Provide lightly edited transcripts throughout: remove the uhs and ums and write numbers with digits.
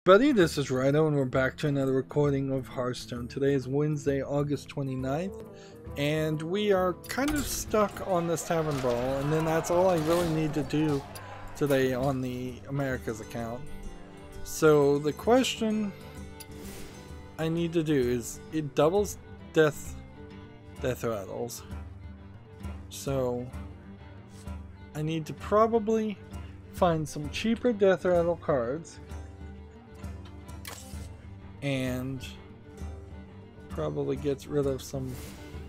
everybody, this is Rydo and we're back to another recording of Hearthstone. Today is Wednesday, August 29th, and we are kind of stuck on this Tavern Brawl, and then that's all I really need to do today on the Americas account. So the question I need to do is, it doubles death rattles. So I need to probably find some cheaper death rattle cards and probably gets rid of some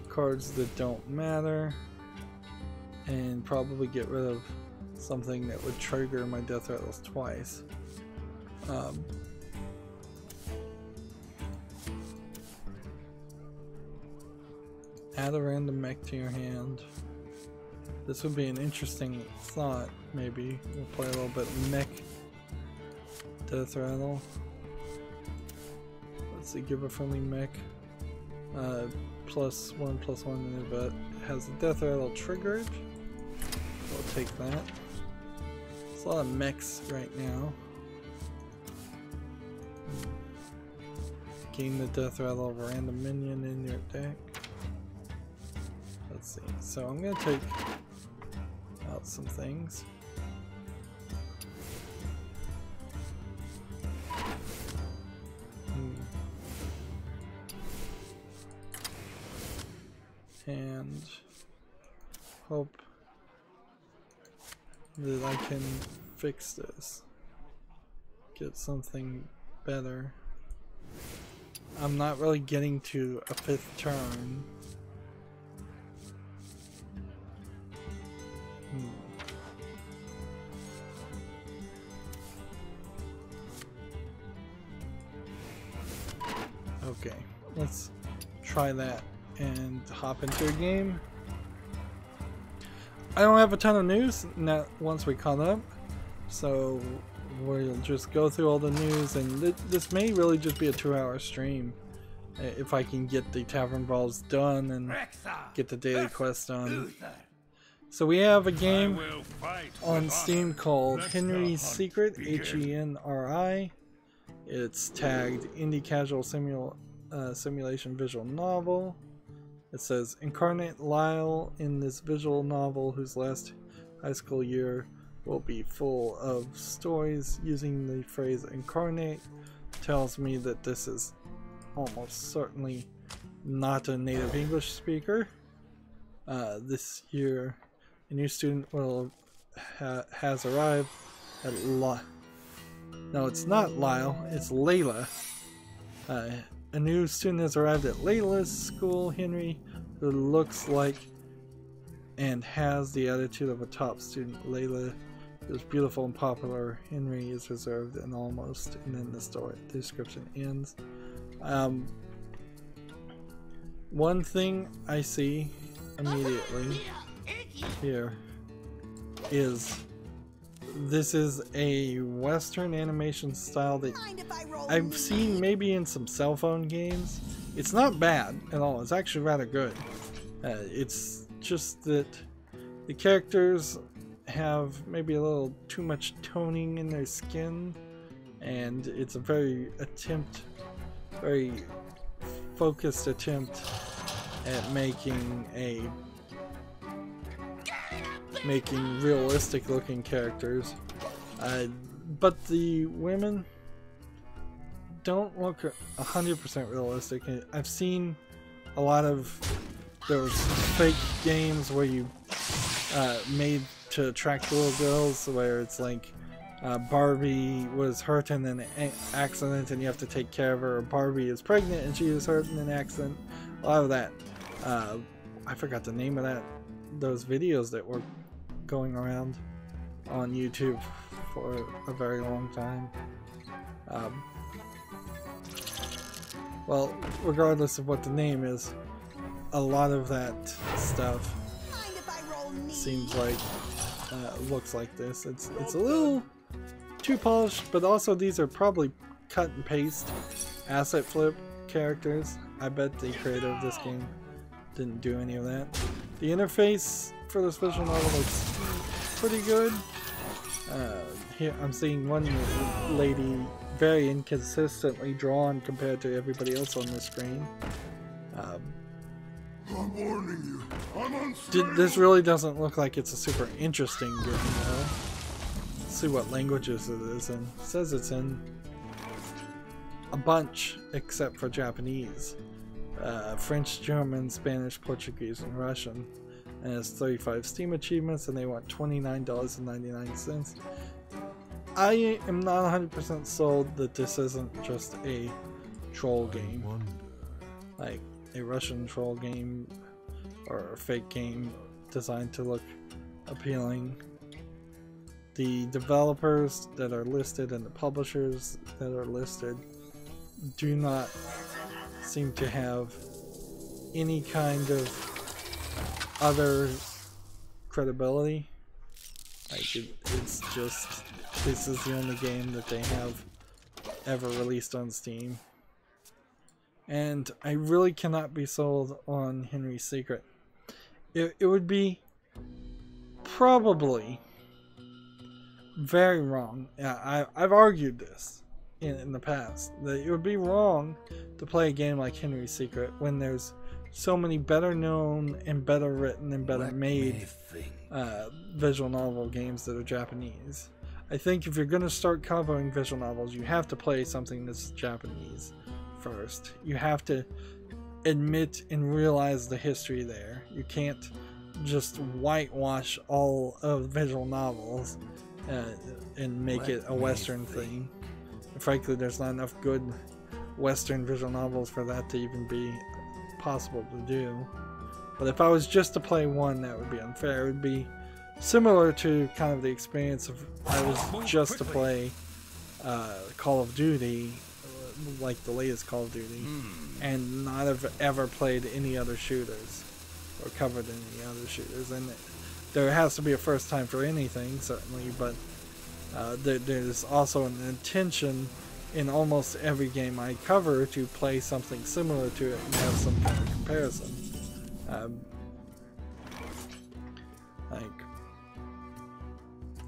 cards that don't matter, and probably get rid of something that would trigger my death rattles twice. Add a random mech to your hand. This would be an interesting thought. Maybe we'll play a little bit mech death rattle. Let's see, give a friendly mech +1/+1 in the event. It has a death rattle triggered. We'll take that. There's a lot of mechs right now. Gain the death rattle of a random minion in your deck. Let's see. So I'm gonna take out some things. And hope that I can fix this. Get something better. I'm not really getting to a 5th turn. Okay, let's try that and hop into a game. I don't have a ton of news once we caught up, so we'll just go through all the news, and this may really just be a 2-hour stream if I can get the Tavern Brawls done and get the daily quest done. So we have a game on Steam called Henry's Secret, Henri. It's tagged Indie Casual Simulation Visual Novel. It says, incarnate Lyle in this visual novel whose last high school year will be full of stories. Using the phrase incarnate tells me that this is almost certainly not a native English speaker. This year, a new student has arrived at No, it's not Lyle, it's Layla. A new student has arrived at Layla's school. Henry, who looks like and has the attitude of a top student. Layla is beautiful and popular. Henry is reserved and almost, and then the story description ends. One thing I see immediately here is this is a Western animation style that I've seen maybe in some cell phone games. It's not bad at all. It's actually rather good. It's just that the characters have maybe a little too much toning in their skin, and it's a very focused attempt at making realistic looking characters, but the women don't look 100% realistic. I've seen a lot of those fake games where you made to attract little girls, where it's like Barbie was hurt in an accident and you have to take care of her, or Barbie is pregnant and she is hurt in an accident. A lot of that. I forgot the name of those videos that were going around on YouTube for a very long time. Well, regardless of what the name is, a lot of that stuff seems like looks like this. It's a little too polished, but also these are probably cut and paste asset flip characters. I bet the creator of this game didn't do any of that. The interface for this visual novel looks pretty good. Here I'm seeing one lady very inconsistently drawn compared to everybody else on the screen. I'm warning you. I'm unstable. This really doesn't look like it's a super interesting game, though. Let's see what languages it is in. It says it's in a bunch, except for Japanese. French, German, Spanish, Portuguese, and Russian. And it's 35 Steam achievements, and they want $29.99. I am not 100% sold that this isn't just a troll game. Like a Russian troll game or a fake game designed to look appealing. The developers that are listed and the publishers that are listed do not seem to have any kind of other credibility. Like it's just, this is the only game that they have ever released on Steam. And I really cannot be sold on Henry's Secret. It would be probably very wrong. Yeah, I've argued this in the past, that it would be wrong to play a game like Henry's Secret when there's so many better known and better written and better made visual novel games that are Japanese. I think if you're going to start covering visual novels, you have to play something that's Japanese first. You have to admit and realize the history there. You can't just whitewash all of visual novels and make it a Western thing. Frankly, there's not enough good Western visual novels for that to even be possible to do. But if I was just to play one, that would be unfair. It would be similar to kind of the experience of I was just to play Call of Duty, like the latest Call of Duty, and not have ever played any other shooters or covered any other shooters. And there has to be a first time for anything, certainly, but there's also an intention in almost every game I cover to play something similar to it and have some kind of comparison. Like,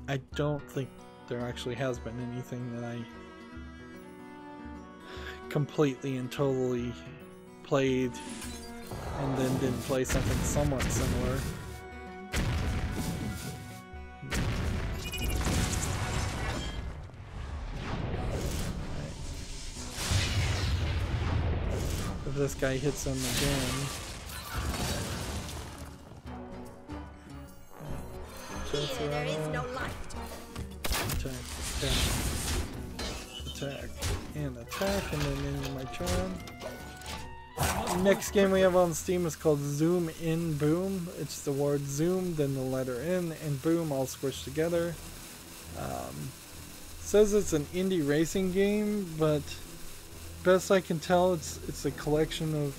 I don't think there actually has been anything that I completely and totally played and then didn't play something somewhat similar. If this guy hits him again. There is no light. Attack, attack, and attack, and then into my turn. Next game we have on Steam is called Zoom In Boom. It's the word zoom, then the letter N, and boom all squished together. Says it's an indie racing game, but best I can tell, it's a collection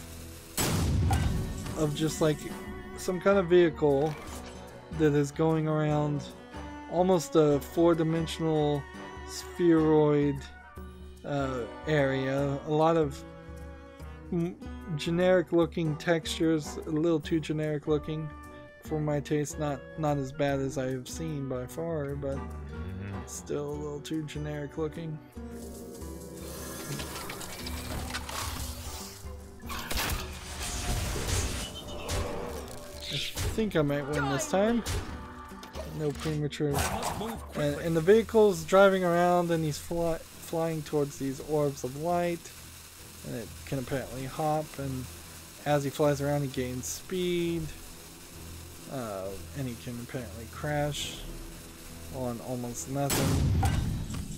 of just like some kind of vehicle that is going around almost a four-dimensional spheroid area. A lot of generic looking textures, a little too generic looking for my taste. Not as bad as I have seen by far, but still a little too generic looking. I think I might win this time. No premature. And the vehicle's driving around, and he's flying towards these orbs of light, and it can apparently hop, and as he flies around he gains speed, and he can apparently crash on almost nothing.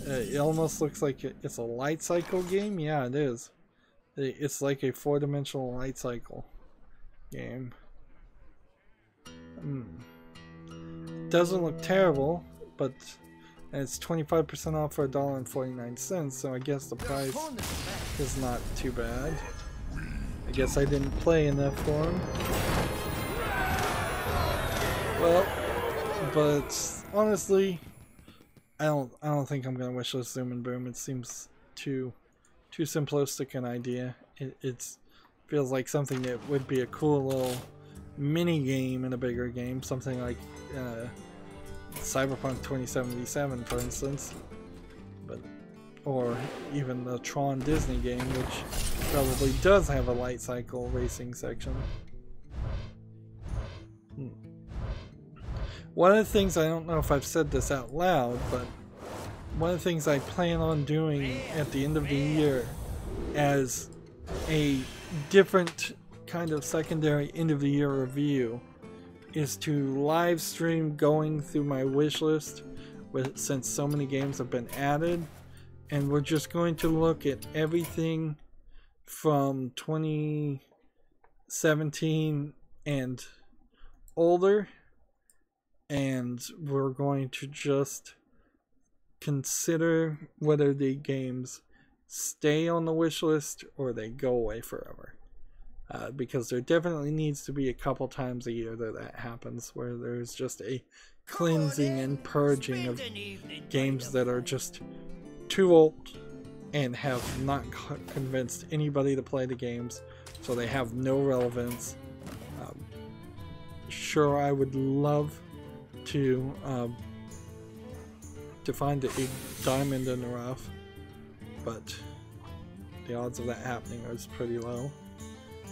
It almost looks like it's a light cycle game. Yeah, it is. It's like a four-dimensional light cycle game. Doesn't look terrible, but and it's 25% off for $1.49, so I guess the price is not too bad. I guess I didn't play enough for him. Well, but honestly, I don't think I'm gonna wishlist Zoom and Boom. It seems too simplistic an idea. It feels like something that would be a cool little mini game in a bigger game, something like Cyberpunk 2077, for instance. But or even the Tron Disney game, which probably does have a light cycle racing section. One of the things, I don't know if I've said this out loud, but one of the things I plan on doing at the end of the year as a different kind of secondary end of the year review is to live stream going through my wish list since so many games have been added, and we're just going to look at everything from 2017 and older, and we're going to just consider whether the games stay on the wish list or they go away forever. Because there definitely needs to be a couple times a year that happens, where there's just a cleansing and purging of games that are just too old and have not convinced anybody to play the games, so they have no relevance. Sure, I would love to find a diamond in the rough, but the odds of that happening is pretty low.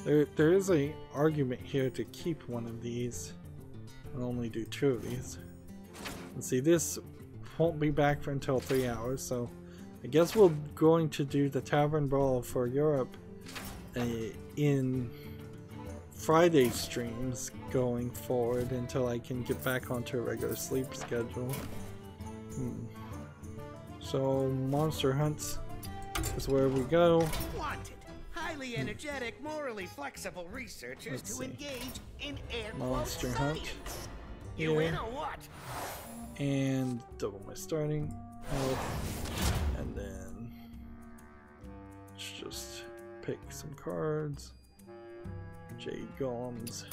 There is a argument here to keep one of these and only do 2 of these. And see, this won't be back for until 3 hours, so I guess we're going to do the Tavern Brawl for Europe in Friday streams going forward until I can get back onto a regular sleep schedule. So Monster Hunts is where we go. Wanted. Highly energetic, morally flexible researchers to engage in air Monster Hunt. You in or what? And double my starting health. And then let's just pick some cards. Jade Golems.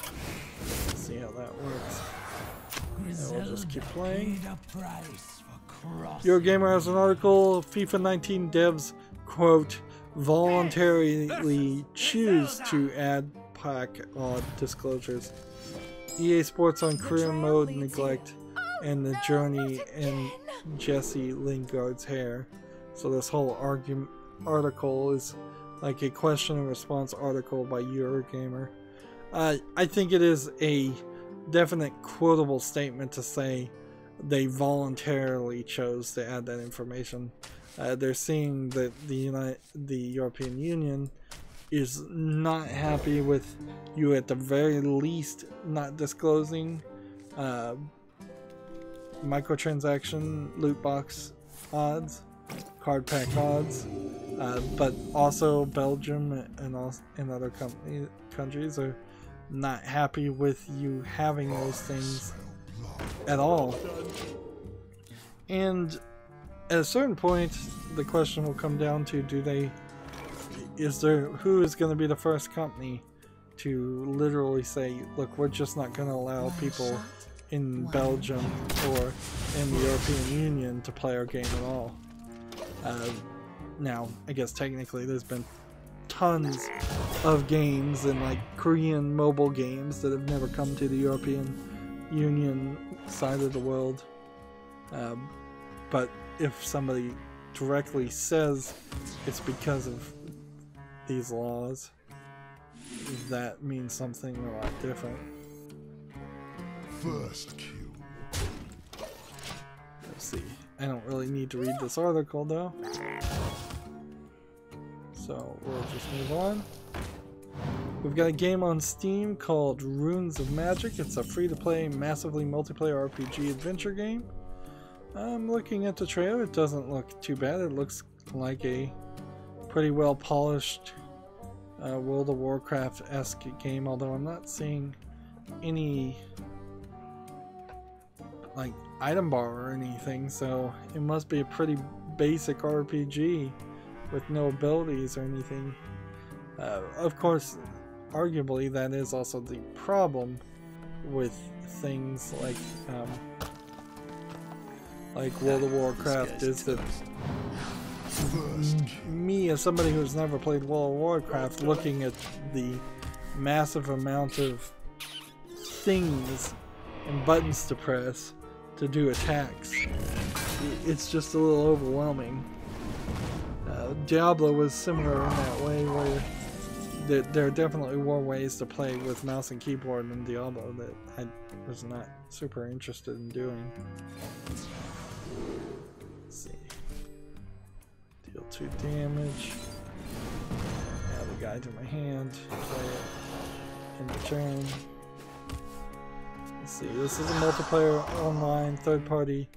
See how that works. And we'll just keep playing. Eurogamer has an article. FIFA 19 devs, quote, voluntarily choose to add pack odd disclosures. EA Sports on career mode neglect and the journey in Jesse Lingard's hair. So this whole article is like a question and response article by Eurogamer. I think it is a definite quotable statement to say they voluntarily chose to add that information. They're seeing that the European Union is not happy with you at the very least not disclosing microtransaction loot box odds, card pack odds, but also Belgium and other countries are not happy with you having those things at all. And at a certain point, the question will come down to, who is going to be the first company to literally say, look, we're just not going to allow people in Belgium or in the European Union to play our game at all. Now, I guess technically there's been tons of games and like Korean mobile games that have never come to the European Union side of the world. But if somebody directly says it's because of these laws, that means something a lot different. First kill. Let's see. I don't really need to read this article though. So we'll just move on. We've got a game on Steam called Runes of Magic. It's a free-to-play, massively multiplayer RPG adventure game. I'm looking at the trailer. It doesn't look too bad. It looks like a pretty well polished World of Warcraft-esque game, although I'm not seeing any like item bar or anything, so it must be a pretty basic RPG with no abilities or anything. Of course, arguably that is also the problem with things like World of Warcraft, is that me as somebody who's never played World of Warcraft, looking at the massive amount of things and buttons to press to do attacks, it's just a little overwhelming. Diablo was similar in that way, where there definitely were ways to play with mouse and keyboard in Diablo that I was not super interested in doing. Let's see. Deal 2 damage. Add the guy to my hand. Play it in the turn. Let's see. This is a multiplayer online third-party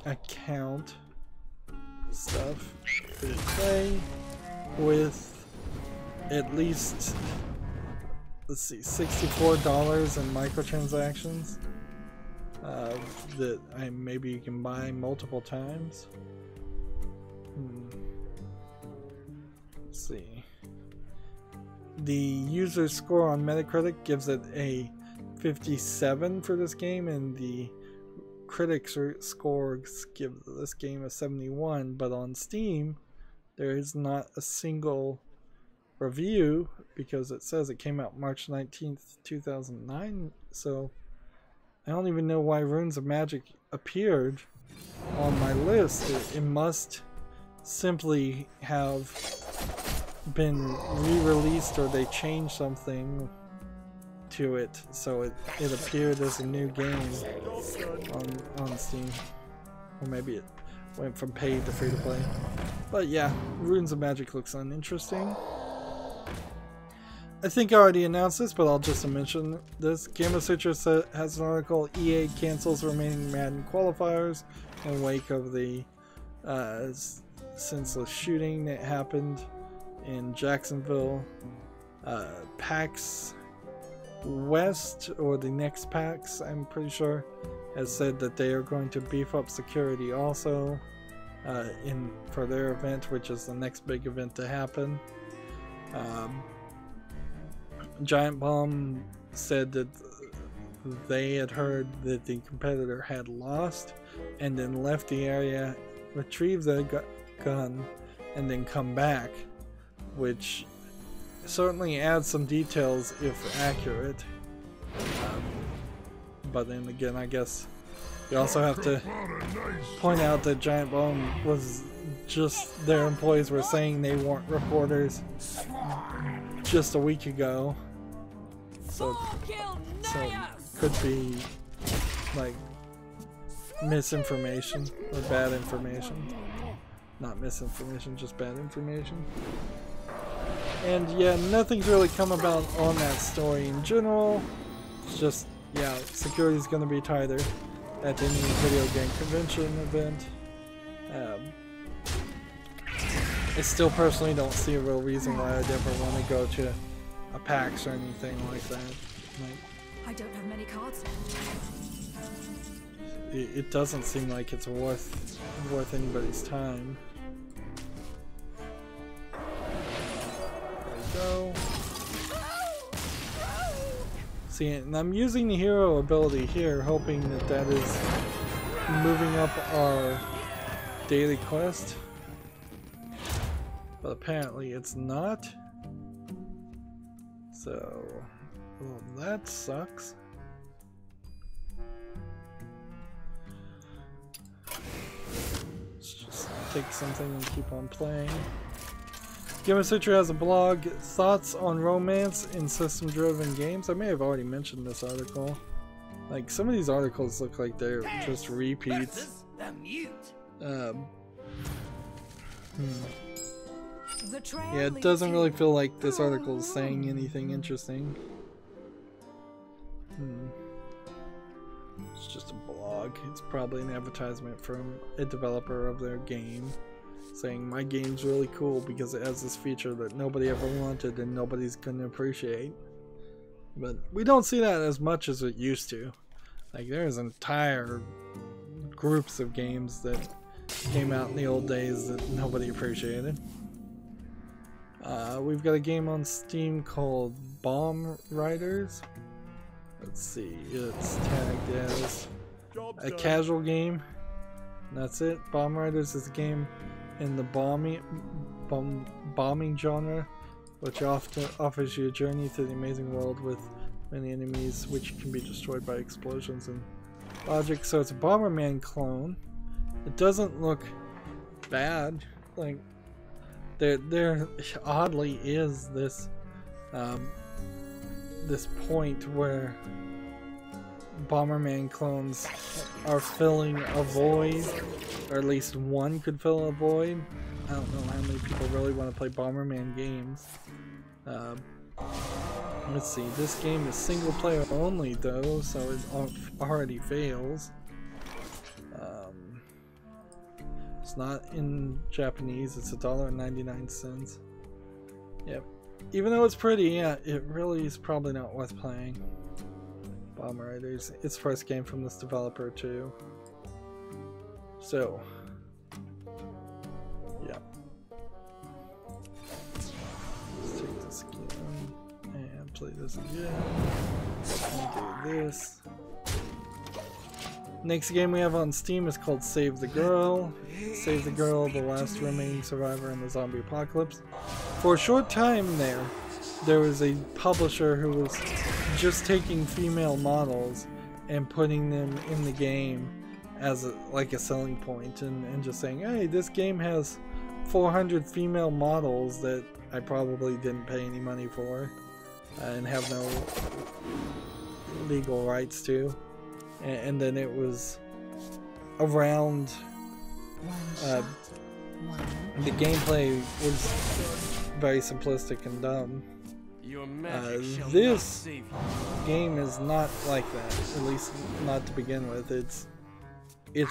account stuff to play with at least, let's see, $64 in microtransactions that maybe you can buy multiple times. Let's see. The user score on Metacritic gives it a 57 for this game, and the critics scores give this game a 71, but on Steam there is not a single review because it says it came out March 19th, 2009, so I don't even know why Runes of Magic appeared on my list. It must simply have been re-released, or they changed something to it so it appeared as a new game on Steam, or maybe it went from paid to free to play. But yeah, Runes of Magic looks uninteresting. I think I already announced this, but I'll just mention this. Gamer Citrus has an article: EA cancels remaining Madden qualifiers in wake of the senseless shooting that happened in Jacksonville. PAX West, or the next PAX, I'm pretty sure, has said that they are going to beef up security also for their event, which is the next big event to happen. Giant Bomb said that they had heard that the competitor had lost and then left the area, retrieved the gun, and then come back, which certainly adds some details if accurate. But then again, I guess you also have to point out that Giant Bomb was just, their employees were saying they weren't reporters just a week ago, so could be like misinformation or bad information. Not misinformation, just bad information. And yeah, nothing's really come about on that story in general. It's just, yeah, security is going to be tighter at any video game convention event. I still personally don't see a real reason why I'd ever want to go to a PAX or anything like that. I don't have many cards. It doesn't seem like it's worth anybody's time. There we go. See, and I'm using the hero ability here, hoping that that is moving up our daily quest. But apparently it's not. So, well, that sucks. Let's just take something and keep on playing. Gamer Citrus has a blog, Thoughts on Romance in System-Driven Games. I may have already mentioned this article. Like, some of these articles look like they're just repeats. Yeah, it doesn't really feel like this article is saying anything interesting. It's just a blog. It's probably an advertisement from a developer of their game, saying my game's really cool because it has this feature that nobody ever wanted and nobody's gonna appreciate. But we don't see that as much as it used to. Like, there's entire groups of games that came out in the old days that nobody appreciated. We've got a game on Steam called Bomb Riders. Let's see, it's tagged as a casual game. And that's it. Bomb Riders is a game in the bombing genre, which often offers you a journey through the amazing world with many enemies which can be destroyed by explosions and logic. So it's a Bomberman clone. It doesn't look bad. like there oddly is this this point where Bomberman clones are filling a void, or at least one could fill a void. I don't know how many people really want to play Bomberman games. Let's see, this game is single player only though, so it already fails. It's not in Japanese, it's $1.99. Yep. Even though it's pretty, yeah, it really is probably not worth playing. Bomb Riders, its first game from this developer too. So, yeah. Let's take this again and play this again. And do this. Next game we have on Steam is called Save the Girl. Save the Girl, the last remaining survivor in the zombie apocalypse. For a short time there was a publisher who was just taking female models and putting them in the game as like a selling point, and just saying, hey, this game has 400 female models that I probably didn't pay any money for and have no legal rights to. And then it was around the gameplay was very simplistic and dumb. This game is not like that, at least not to begin with. It's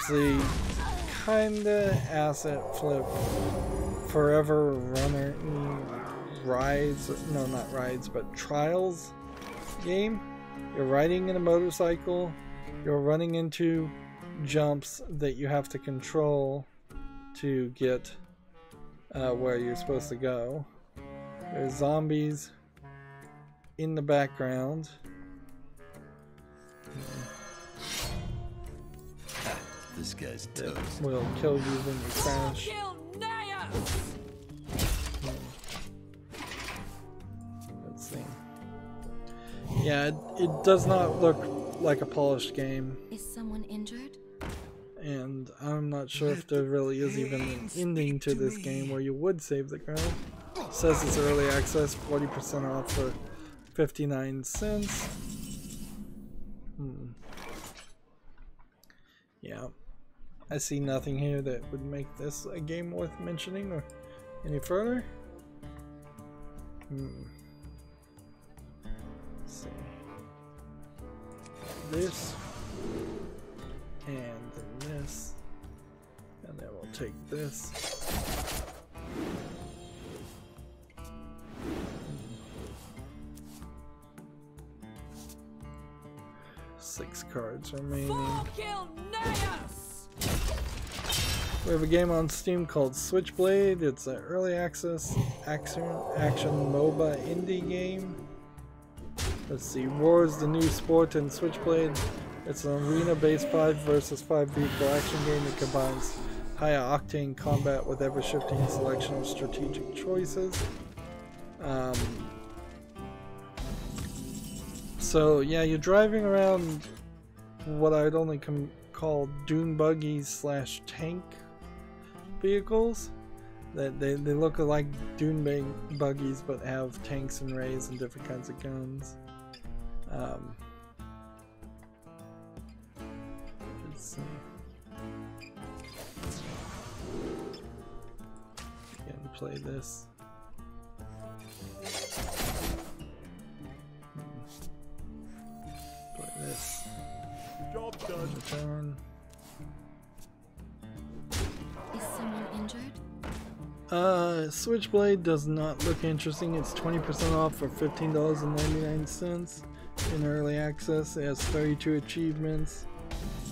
a kinda asset flip, forever runner rides, no, not rides, but trials game. You're riding in a motorcycle, you're running into jumps that you have to control to get where you're supposed to go. There's zombies in the background. This guy's toast. Will kill you when you crash. Let's see. Yeah, it does not look like a polished game. Is someone injured? And I'm not sure if there really is even an ending to this game where you would save the girl. It says it's early access, 40% off for 59 cents. Yeah. I see nothing here that would make this a game worth mentioning or any further. Let's see. This. And then this. And then we'll take this. 6 cards remaining. We have a game on Steam called Switchblade. It's an early access action MOBA indie game. Let's see, War is the new sport in Switchblade. It's an arena-based 5 versus 5 vehicle action game that combines high-octane combat with ever-shifting selection of strategic choices. So yeah, you're driving around what I'd only call dune buggies slash tank vehicles. That they look like dune buggies but have tanks and rays and different kinds of guns. Let's see. Again, play this. Play this. Job done. Return. Is someone injured? Switchblade does not look interesting. It's 20% off for $15.99 in early access. It has 32 achievements.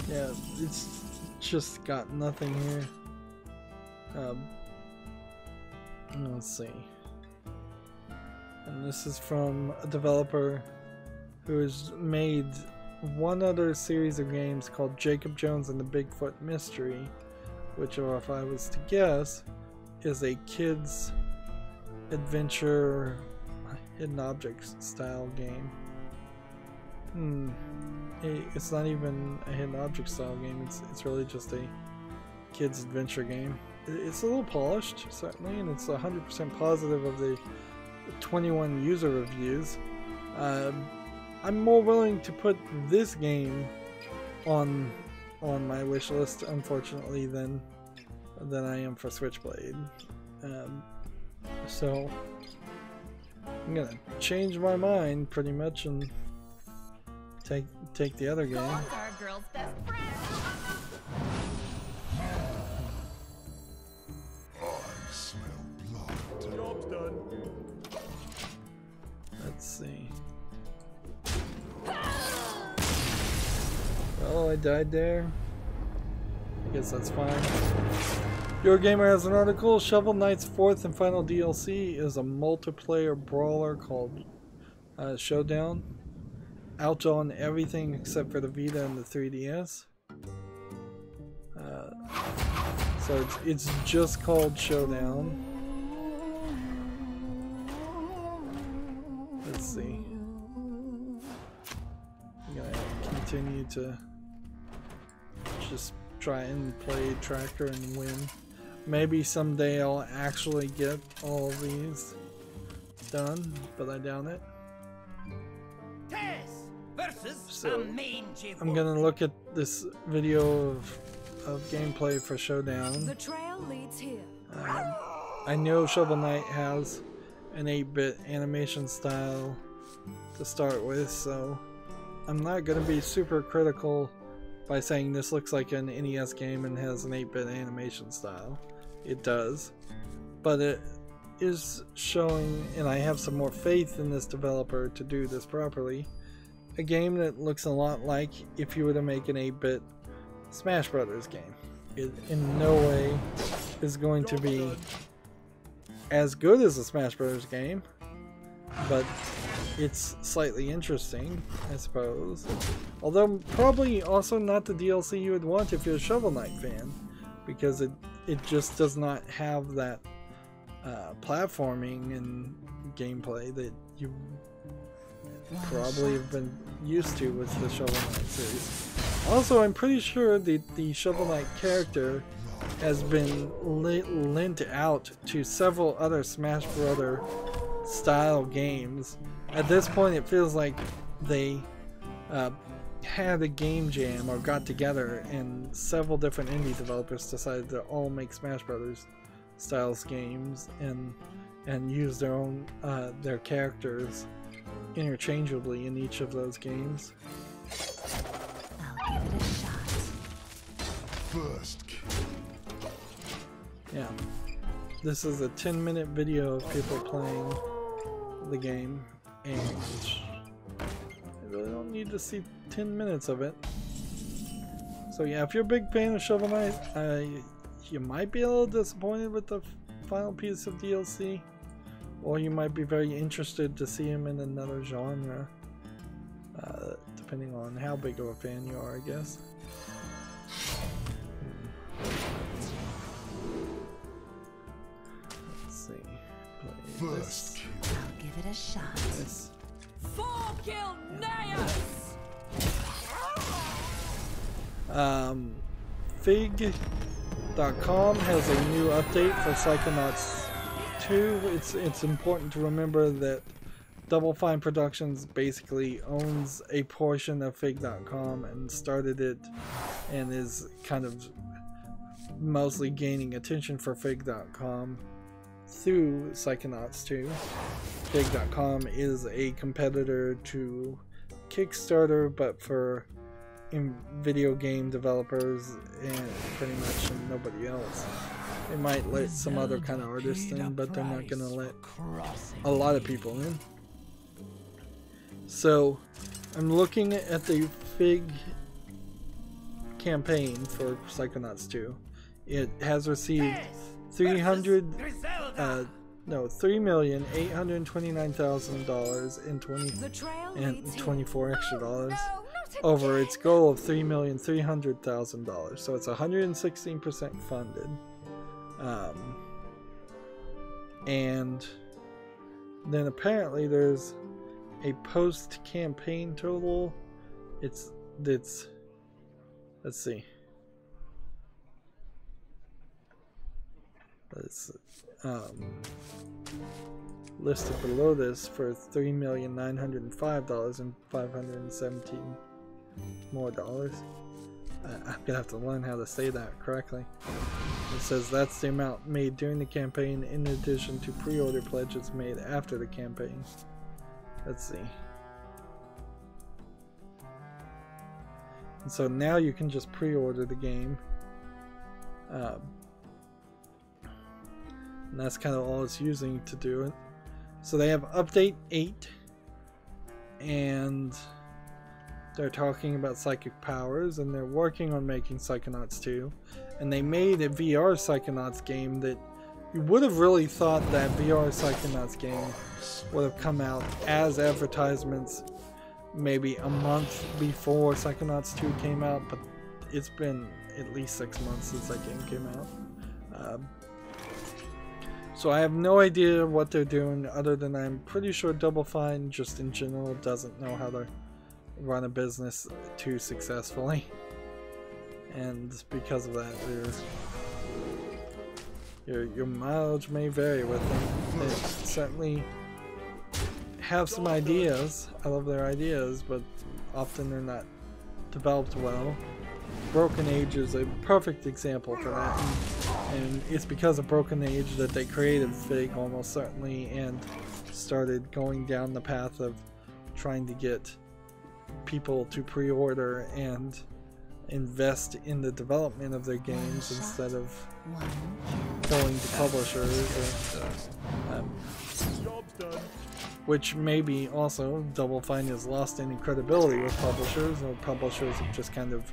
Yeah, it's just got nothing here. Let's see. And this is from a developer who has made one other series of games called Jacob Jones and the Bigfoot Mystery, which, if I was to guess, is a kids adventure hidden object style game. It's not even a hidden object style game, it's really just a kids adventure game. it's a little polished, certainly, and it's 100% positive of the 21 user reviews. I'm more willing to put this game on my wish list, unfortunately, than I am for Switchblade. So I'm gonna change my mind pretty much and take the other game. Dogs are a girl's best friend. I smell blood. Job's done. Let's see. Oh, I died there. I guess that's fine. Your Gamer has an article. Shovel Knight's fourth and final DLC is a multiplayer brawler called Showdown. Out on everything except for the Vita and the 3DS. So it's just called Showdown. Let's see. I'm gonna continue to just try and play Tracker and win. Maybe someday I'll actually get all of these done, but I doubt it. So I'm gonna look at this video of gameplay for Showdown. The trail leads here. I know Shovel Knight has an 8-bit animation style to start with, so I'm not gonna be super critical by saying this looks like an NES game and has an 8-bit animation style. It does, but it is showing, and I have some more faith in this developer to do this properly, a game that looks a lot like if you were to make an 8-bit Smash Brothers game. It in no way is going to be as good as a Smash Brothers game, but it's slightly interesting, I suppose. Although probably also not the DLC you would want if you're a Shovel Knight fan, because it just does not have that platforming and gameplay that you probably have been used to with the Shovel Knight series. Also, I'm pretty sure the Shovel Knight character has been lent out to several other Smash Brother style games. At this point, it feels like they had a game jam or got together, and several different indie developers decided to all make Smash Brothers styles games and use their own their characters interchangeably in each of those games. I'll give it a shot. First kill. Yeah, this is a 10-minute video of people playing the game, and I really don't need to see 10 minutes of it. So yeah, if you're a big fan of Shovel Knight, you might be a little disappointed with the final piece of DLC, or you might be very interested to see him in another genre, depending on how big of a fan you are, I guess. Let's see. Play First this. kill. I'll give it a shot. This. 4-kill Naias! Fig.com has a new update for Psychonauts 2. It's important to remember that Double Fine Productions basically owns a portion of Fig.com and started it, and is kind of mostly gaining attention for Fig.com through Psychonauts 2. Fig.com is a competitor to Kickstarter, but for video game developers and pretty much nobody else. They might let some other kind of artists in, but they're not going to let a lot of people in. So I'm looking at the Fig campaign for Psychonauts 2. It has received $3,829,000 and 24 extra dollars over its goal of $3,300,000. So it's 116% funded. And then apparently there's a post-campaign total. It's let's see. It's listed below this for $3,905,517 more dollars. I'm gonna have to learn how to say that correctly. It says that's the amount made during the campaign in addition to pre-order pledges made after the campaign. Let's see. And so now you can just pre-order the game. And that's kind of all it's using to do it. So they have update 8 and they're talking about psychic powers, and they're working on making Psychonauts 2. And they made a VR Psychonauts game that you would have really thought that VR Psychonauts game would have come out as advertisements maybe a month before Psychonauts 2 came out, but it's been at least 6 months since that game came out. So I have no idea what they're doing, other than I'm pretty sure Double Fine just in general doesn't know how to run a business too successfully, and because of that your mileage may vary with them. They certainly have some ideas. I love their ideas, but often they're not developed well. Broken Age is a perfect example for that, and it's because of Broken Age that they created Fig almost certainly and started going down the path of trying to get people to pre-order and invest in the development of their games instead of going to publishers, which maybe also Double Fine has lost any credibility with publishers, or publishers have just kind of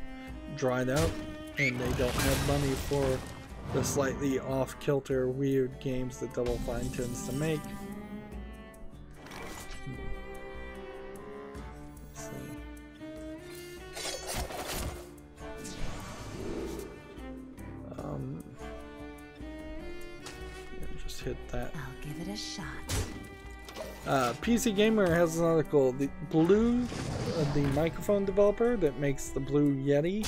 dried out and they don't have money for the slightly off-kilter weird games that Double Fine tends to make. Just hit that. I'll give it a shot. PC Gamer has an article. The Blue, the microphone developer that makes the Blue Yeti,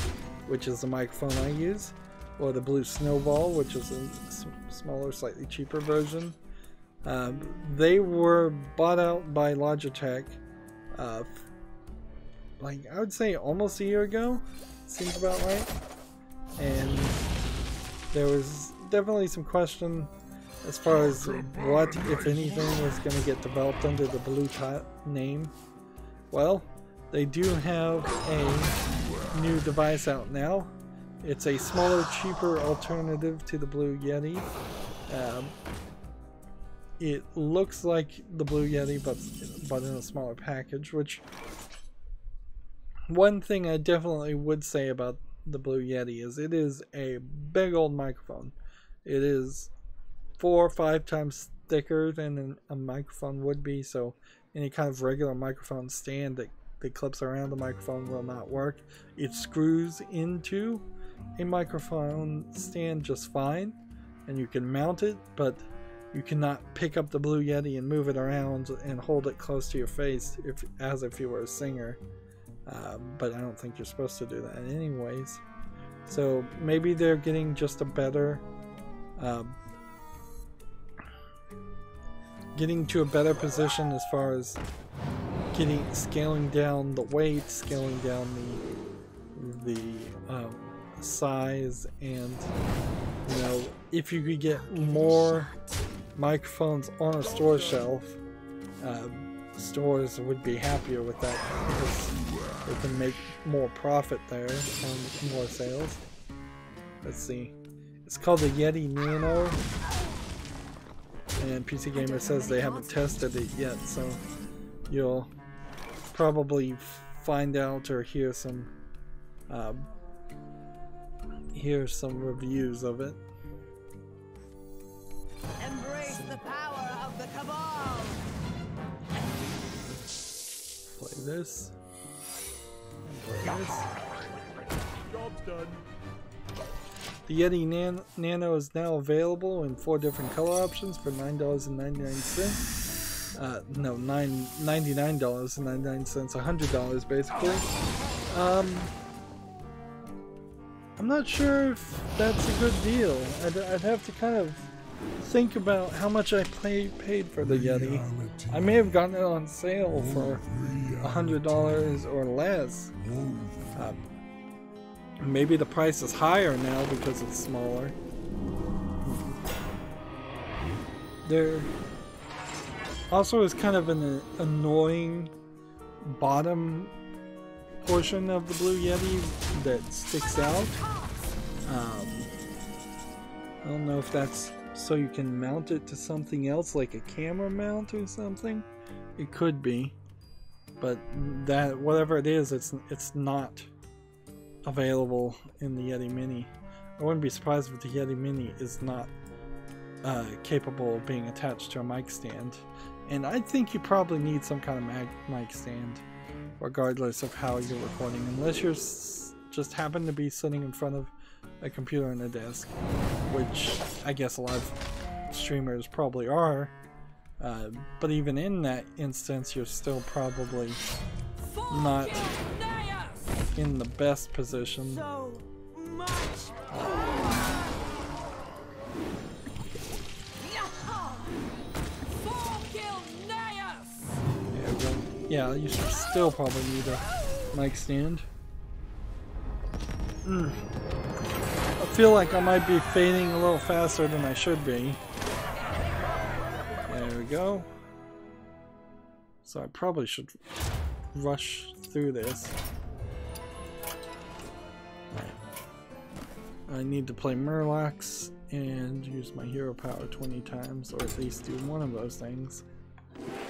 which is the microphone I use, or the Blue Snowball, which is a smaller, slightly cheaper version. They were bought out by Logitech, like I would say almost a year ago. Seems about right. And there was definitely some question as far as what, if anything, was going to get developed under the Blue name. Well, they do have a new device out now. It's a smaller, cheaper alternative to the Blue Yeti. It looks like the Blue Yeti, but in a smaller package, which one thing I definitely would say about the Blue Yeti is it is a big old microphone. It is 4 or 5 times thicker than a microphone would be, so any kind of regular microphone stand that clips around the microphone will not work. It screws into a microphone stand just fine, and you can mount it, but you cannot pick up the Blue Yeti and move it around and hold it close to your face as if you were a singer. But I don't think you're supposed to do that anyways. So maybe they're getting just a better getting to a better position as far as scaling down the weight, scaling down the size, and you know, if you could get more microphones on a store shelf, stores would be happier with that because they can make more profit there on more sales. Let's see. It's called the Yeti Nano, and PC Gamer says they haven't tested it yet, so you'll probably find out or hear some reviews of it. Embrace the power of the Cabal. Play this. Play this. Job's done. The Yeti Nano is now available in 4 different color options for $9.99. No, $99.99, $100 basically. I'm not sure if that's a good deal. I'd have to kind of think about how much I paid for the Yeti. I may have gotten it on sale for $100 or less. Maybe the price is higher now because it's smaller. There also is kind of an annoying bottom portion of the Blue Yeti that sticks out. I don't know if that's so you can mount it to something else like a camera mount or something. It could be, but that whatever it is, it's not available in the Yeti Mini. I wouldn't be surprised if the Yeti Mini is not capable of being attached to a mic stand, and I think you probably need some kind of mic stand regardless of how you're recording, unless you're just happen to be sitting in front of a computer and a desk, which I guess a lot of streamers probably are, but even in that instance you're still probably not in the best position. So much. Yeah, you still probably need a mic stand. I feel like I might be fading a little faster than I should be. There we go. So I probably should rush through this. I need to play Murlocs and use my hero power 20 times, or at least do one of those things.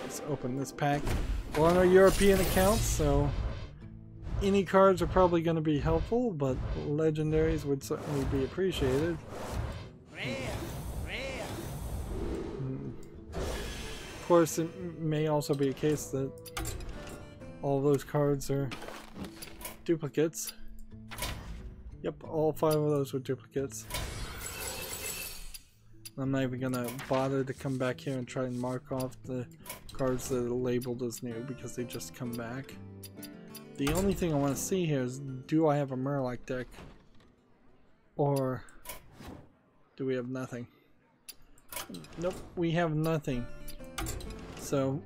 Let's open this pack. We're on our European accounts, so any cards are probably going to be helpful, but legendaries would certainly be appreciated. Of course, it may also be a case that all those cards are duplicates. Yep, all 5 of those were duplicates. I'm not even gonna bother to come back here and try and mark off the cards that are labeled as new because they just come back. The only thing I want to see here is, do I have a Murloc deck? Or do we have nothing? Nope, we have nothing. So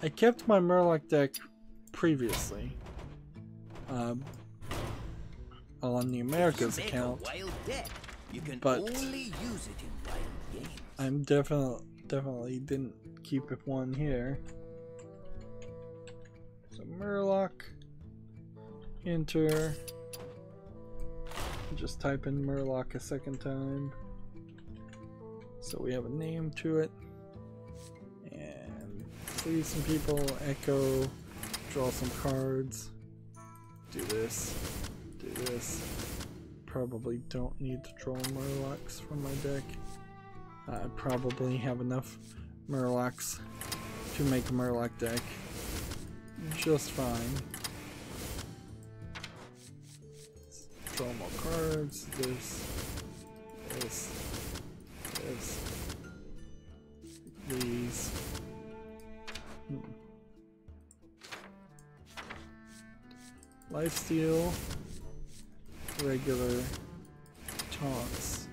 I kept my Murloc deck previously on the Americas account, but I'm definitely didn't keep one here. So Murloc, enter, just type in Murloc a second time so we have a name to it, and please some people, echo, draw some cards, do this, do this. Probably don't need to draw Murlocs from my deck. I probably have enough Murlocs to make a Murloc deck just fine. Let's draw more cards. This, these. Lifesteal, regular, taunts.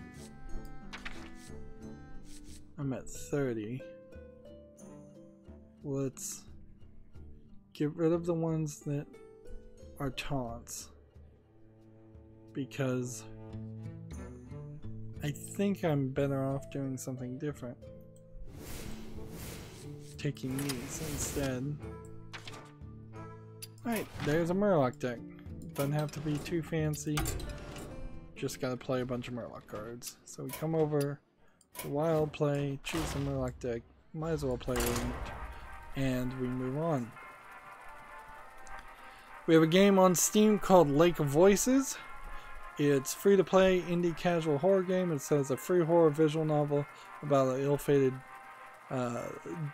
I'm at 30. Let's get rid of the ones that are taunts, because I think I'm better off doing something different. Taking these instead. Alright, there's a Murloc deck. Doesn't have to be too fancy. Just gotta play a bunch of Murloc cards. So we come over to Wild Play, choose a Murloc deck, might as well play Ranked, and we move on. We have a game on Steam called Lake of Voices. It's free to play indie casual horror game. It says a free horror visual novel about an ill-fated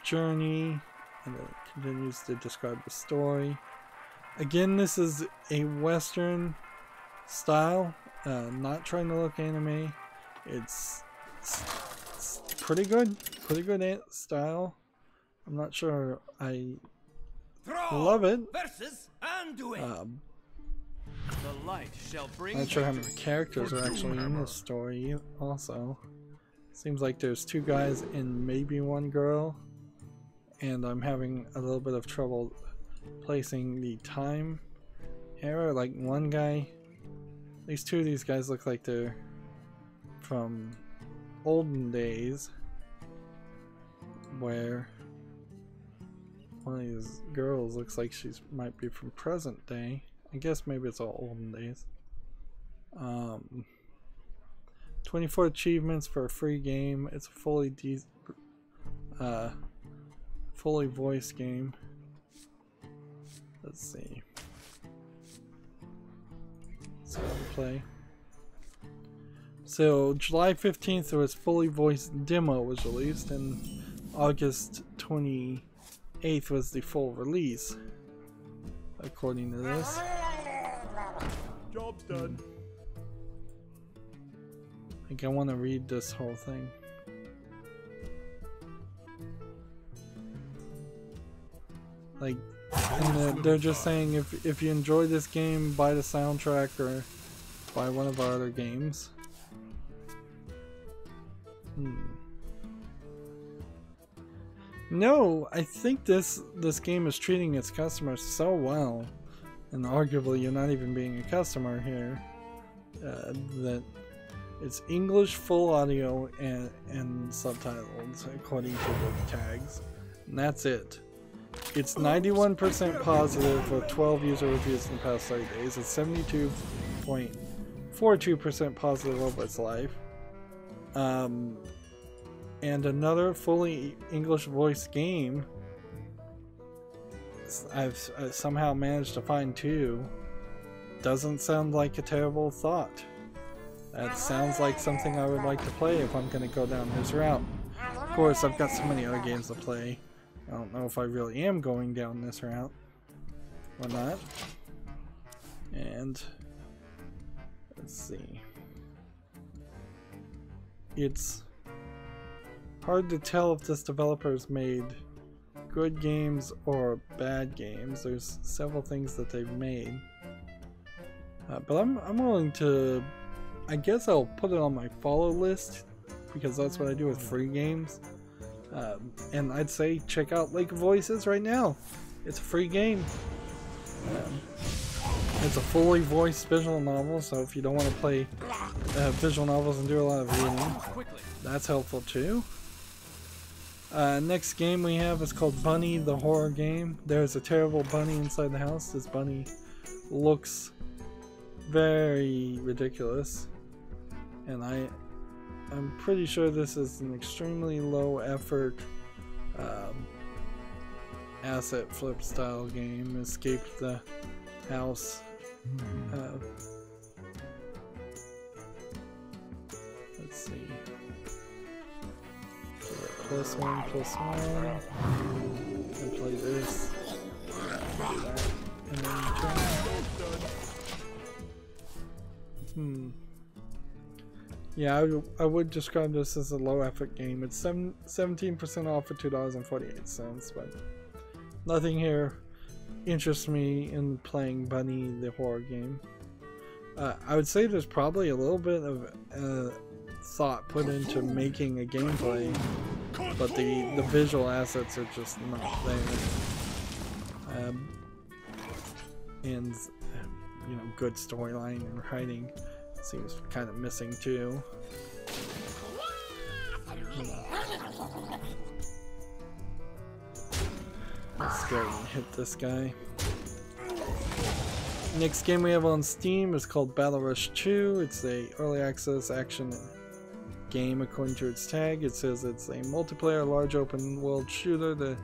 journey, and it continues to describe the story. Again, this is a Western style, not trying to look anime. It's pretty good style. I'm not sure I love it. The light shall bring not sure how many characters are actually in this story also. Seems like there's 2 guys and maybe 1 girl, and I'm having a little bit of trouble placing the time error. Like one guy, at least 2 of these guys look like they're from olden days, where one of these girls looks like she's might be from present day. I guess maybe it's all olden days. 24 achievements for a free game. It's a fully voiced game. Let's see. Let's go and play. So July 15th, there was fully voiced demo was released, and August 28th was the full release, according to this. Job's done. I think I want to read this whole thing. Like, and they're just saying if you enjoy this game, buy the soundtrack or buy one of our other games. No, I think this game is treating its customers so well, and arguably you're not even being a customer here, that it's English full audio and subtitles according to the tags, and that's it. It's 91% positive with 12 user reviews in the past 30 days. It's 72.42% positive over its life. And another fully English voiced game I've somehow managed to find 2. Doesn't sound like a terrible thought. That sounds like something I would like to play if I'm going to go down this route. Of course, I've got so many other games to play. I don't know if I really am going down this route or not. And let's see. It's hard to tell if this developer's made good games or bad games. There's several things that they've made. But I'm willing to, I guess I'll put it on my follow list, because that's what I do with free games. And I'd say check out Lake of Voices right now. It's a free game. It's a fully voiced visual novel, so if you don't want to play visual novels and do a lot of reading, that's helpful too. Next game we have is called Bunny the Horror Game. There's a terrible bunny inside the house. This bunny looks very ridiculous, and I'm pretty sure this is an extremely low effort asset flip style game. Escape the house. Let's see. +1, +1. And play this. Do that. And then turn. Yeah, I would describe this as a low effort game. It's 17% off for $2.48, but nothing here interests me in playing Bunny the Horror Game. I would say there's probably a little bit of thought put into making a gameplay, but the visual assets are just not there. And you know, good storyline and writing seems kind of missing too. Let's go and hit this guy. Next game we have on Steam is called Battle Rush 2. It's a early access action game according to its tag. It says it's a multiplayer large open world shooter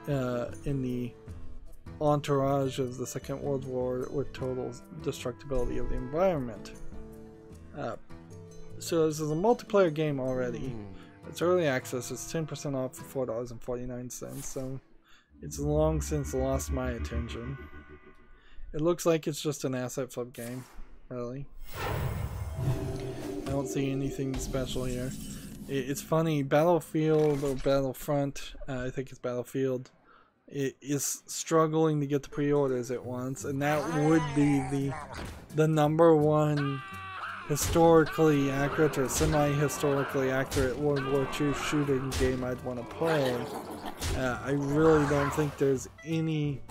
in the entourage of the Second World War with total destructibility of the environment. So this is a multiplayer game already. It's early access. It's 10% off for $4.49, so it's long since lost my attention. It looks like it's just an asset flip game, really. I don't see anything special here. It's funny, Battlefield or Battlefront, I think it's Battlefield, it is struggling to get the pre-orders at once, and that would be the #1 historically accurate or semi-historically accurate World War II shooting game I'd want to play. I really don't think there's any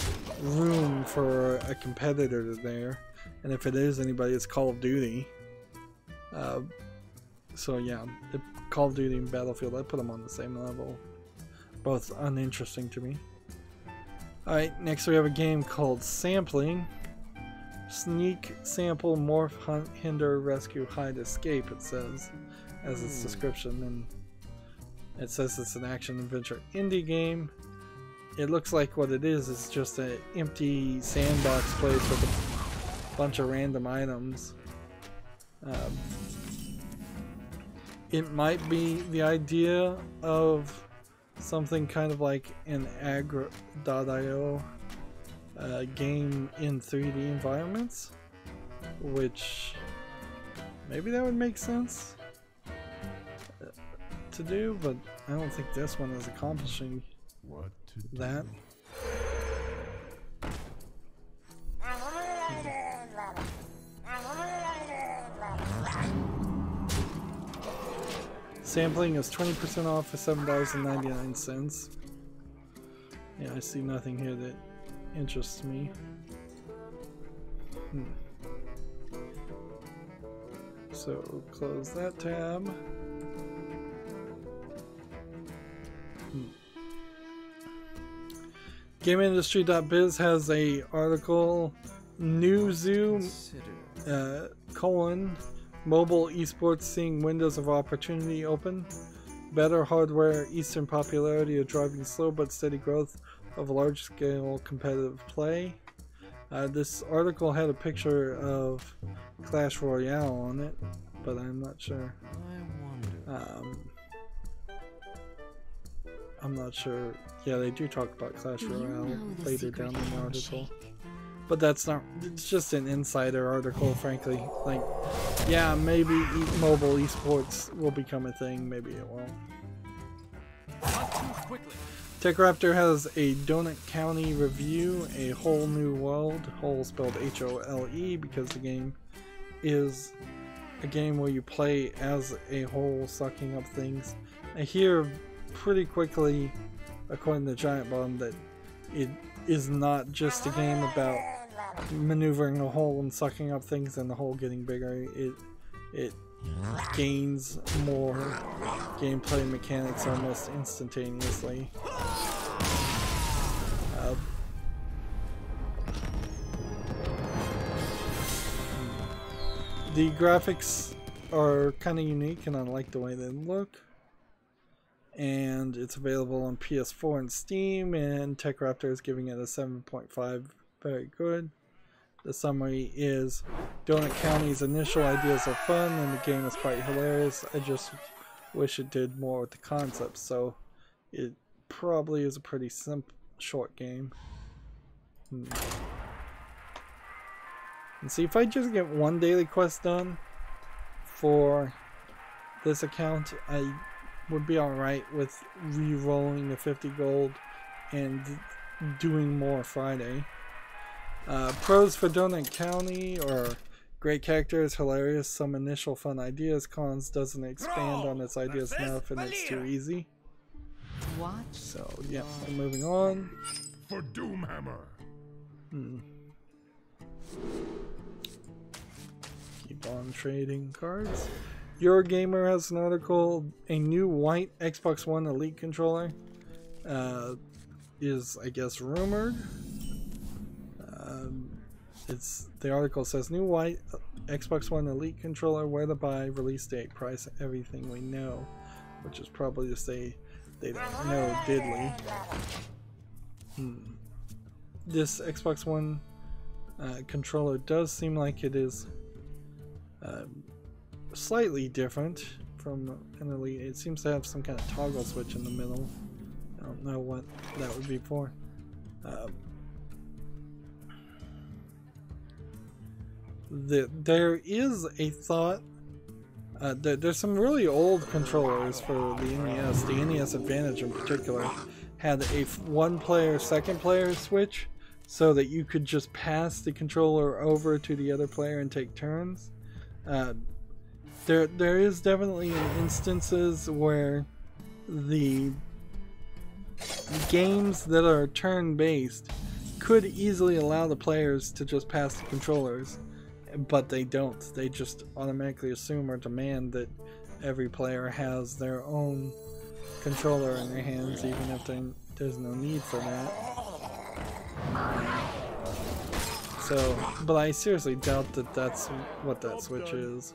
room for a competitor there, and if it is anybody, it's Call of Duty. So yeah, the Call of Duty and Battlefield, I put them on the same level. Both uninteresting to me. Alright, next we have a game called Sampling. Sneak, sample, morph, hunt, hinder, rescue, hide, escape, it says as its description, and it says it's an action-adventure indie game. It looks like what it is just an empty sandbox place with a bunch of random items. It might be the idea of something kind of like an Agro.io game in 3D environments, which maybe that would make sense to do, but I don't think this one is accomplishing that. Sampling is 20% off for $7.99. Yeah, I see nothing here that interests me. So close that tab. GameIndustry.biz has a article, New Zoo, mobile esports seeing windows of opportunity open. Better hardware, Eastern popularity are driving slow but steady growth of large-scale competitive play. This article had a picture of Clash Royale on it, but I'm not sure. I'm not sure. Yeah, they do talk about Clash Royale later down in the article. But that's not, it's just an insider article, frankly. Like, yeah, maybe mobile esports will become a thing, maybe it won't. TechRaptor has a Donut County review, A Whole New World, whole spelled H-O-L-E, because the game is a game where you play as a whole sucking up things. I hear pretty quickly, according to Giant Bomb, that it is not just a game about maneuvering a hole and sucking up things and the hole getting bigger. It gains more gameplay mechanics almost instantaneously. The graphics are kind of unique and I like the way they look. And it's available on PS4 and Steam, and TechRaptor is giving it a 7.5, very good. The summary is, Donut County's initial ideas are fun and the game is quite hilarious. I just wish it did more with the concept, so it probably is a pretty simple, short game. And see, if I just get one daily quest done for this account, I would be alright with re-rolling the 50 gold and doing more Friday. Pros for Donut County are great characters, hilarious, some initial fun ideas. Cons, doesn't expand on its ideas enough and it's too easy. So yeah, we're moving on. For Doomhammer. Keep on trading cards. Eurogamer has an article, a new white Xbox One Elite controller is, I guess, rumored. The article says, new white Xbox One Elite controller, where to buy, release date, price, everything we know. Which is probably to say they don't know diddly. This Xbox One controller does seem like it is slightly different from an Elite. It seems to have some kind of toggle switch in the middle. I don't know what that would be for. There is a thought. There's some really old controllers for the NES. The NES Advantage in particular had a one-player, second-player switch, so that you could just pass the controller over to the other player and take turns. there is definitely instances where the games that are turn-based could easily allow the players to just pass the controllers, but they don't. They just automatically assume or demand that every player has their own controller in their hands, even if there's no need for that. So, but I seriously doubt that that's what that switch is.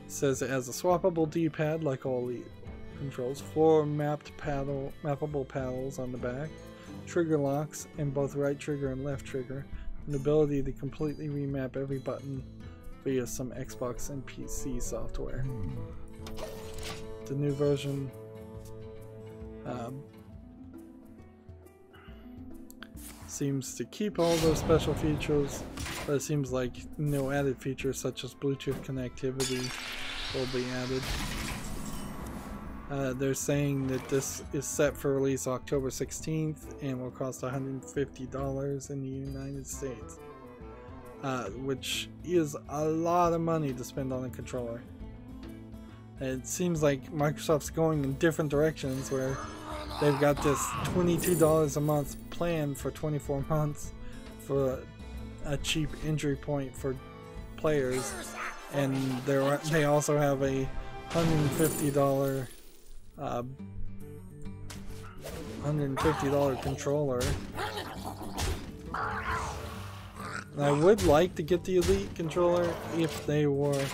Says it has a swappable D-pad like all the controls, 4 mappable paddles on the back, trigger locks in both right trigger and left trigger, and the ability to completely remap every button via some Xbox and PC software. The new version seems to keep all those special features, but it seems like no added features such as Bluetooth connectivity will be added. They're saying that this is set for release October 16th and will cost $150 in the United States, which is a lot of money to spend on a controller. It seems like Microsoft's going in different directions, where they've got this $22 a month plan for 24 months for a cheap entry point for players, and they also have a $150 controller. And I would like to get the Elite controller if they were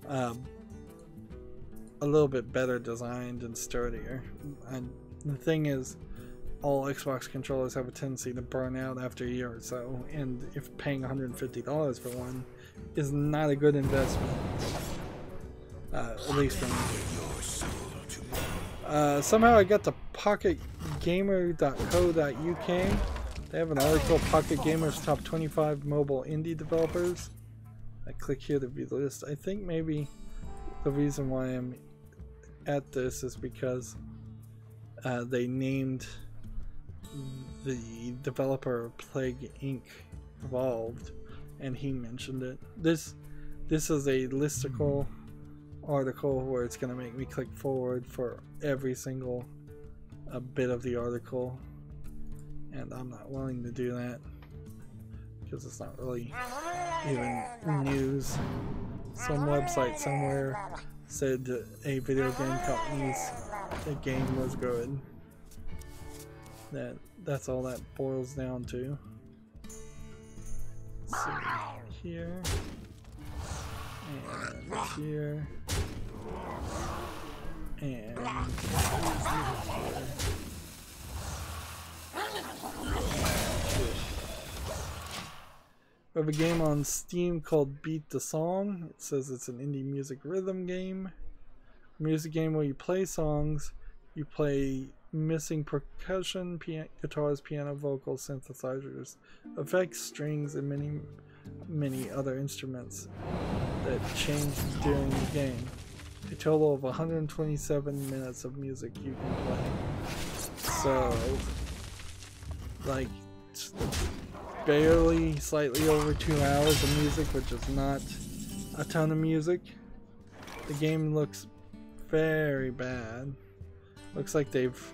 a little bit better designed and sturdier. And the thing is, all Xbox controllers have a tendency to burn out after a year or so, and if paying $150 for one is not a good investment, at least for me. Somehow I got to pocketgamer.co.uk. They have an article, Pocket Gamer's top 25 mobile indie developers. I click here to view the list. I think maybe the reason why I'm at this is because they named the developer Plague Inc. Evolved, and he mentioned it. This is a listicle article where it's going to make me click forward for every single bit of the article, and I'm not willing to do that because it's not really even news. Some website somewhere said a video game company's game was good. That's all that boils down to. Let's see here, and here, and here. We have a game on Steam called Beat the Song. It says it's an indie music rhythm game. A music game where you play songs, you play missing percussion, guitars, piano, vocals, synthesizers, effects, strings, and many other instruments that change during the game. A total of 127 minutes of music you can play. So, like, barely, slightly over 2 hours of music, which is not a ton of music. The game looks very bad. Looks like they've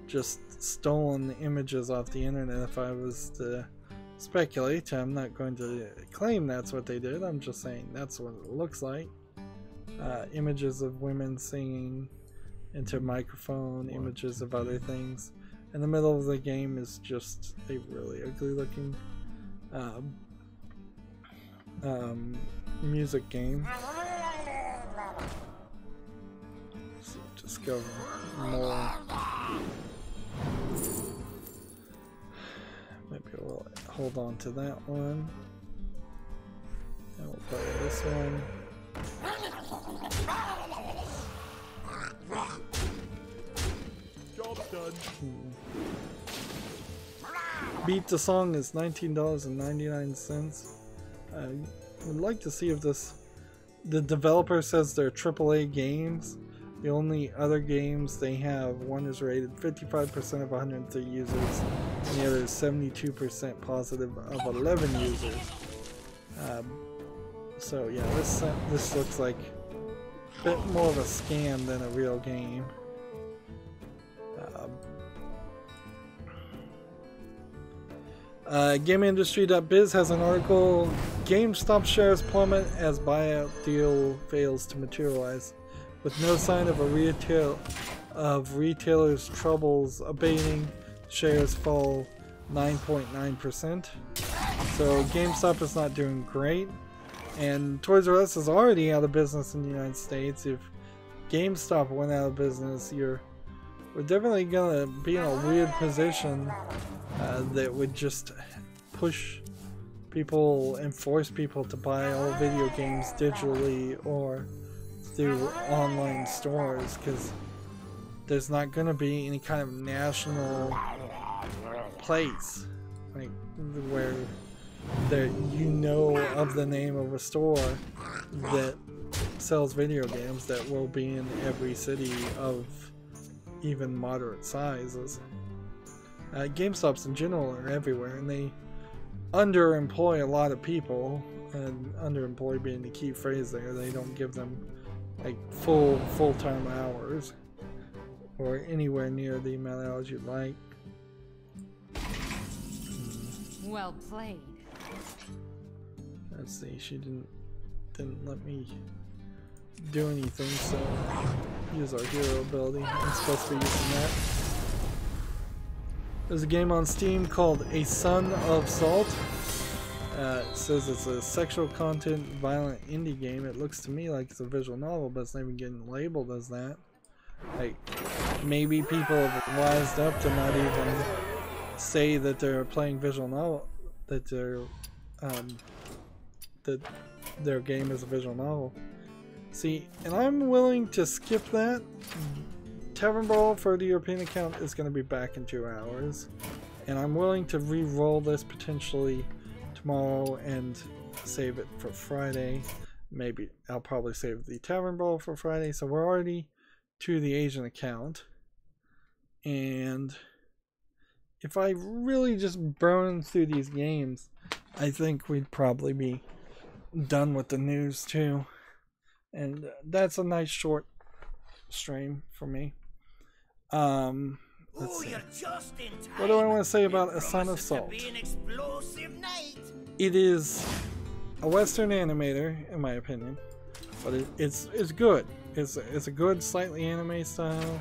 just stolen the images off the internet. If I was to speculate, I'm not going to claim that's what they did. I'm just saying that's what it looks like. Images of women singing into a microphone, images of other things. In the middle of the game is just a really ugly looking music game. So discover more. Maybe we'll hold on to that one. And we'll play this one. Job's done. Beat the Song is $19.99. I would like to see if the developer says they're AAA games. The only other games they have, one is rated 55% of 103 users, and the other is 72% positive of 11 users. So yeah, this looks like a bit more of a scam than a real game. GameIndustry.biz has an article: GameStop shares plummet as buyout deal fails to materialize, with no sign of retailers' troubles abating. Shares fall 9.9%. So GameStop is not doing great, and Toys R Us is already out of business in the United States. If GameStop went out of business, we're definitely gonna be in a weird position that would just push people and force people to buy all video games digitally or through online stores, because there's not going to be any kind of national place like where of the name of a store that sells video games that will be in every city of even moderate sizes. GameStops in general are everywhere, and they underemploy a lot of people, and underemploy being the key phrase there. They don't give them like full-time hours or anywhere near the amount of hours you'd like. Well played. Let's see, she didn't let me do anything, so use our hero ability. I'm supposed to be using that. There's a game on Steam called A Son of Salt. It says it's a sexual content, violent indie game. It looks to me like it's a visual novel, but it's not even getting labeled as that. Like, maybe people have wised up to not even say that they're playing visual novel, that their game is a visual novel. See, and I'm willing to skip that. Tavern Brawl for the European account is going to be back in 2 hours, and I'm willing to re-roll this potentially tomorrow and save it for Friday. Maybe I'll probably save the Tavern Brawl for Friday, so we're already to the Asian account. And if I really just burn through these games, I think we'd probably be done with the news too. And that's a nice short stream for me. Let's see. What do I want to say about A Son of Salt? It is a Western animator, in my opinion, but it's good. It's a good, slightly anime style.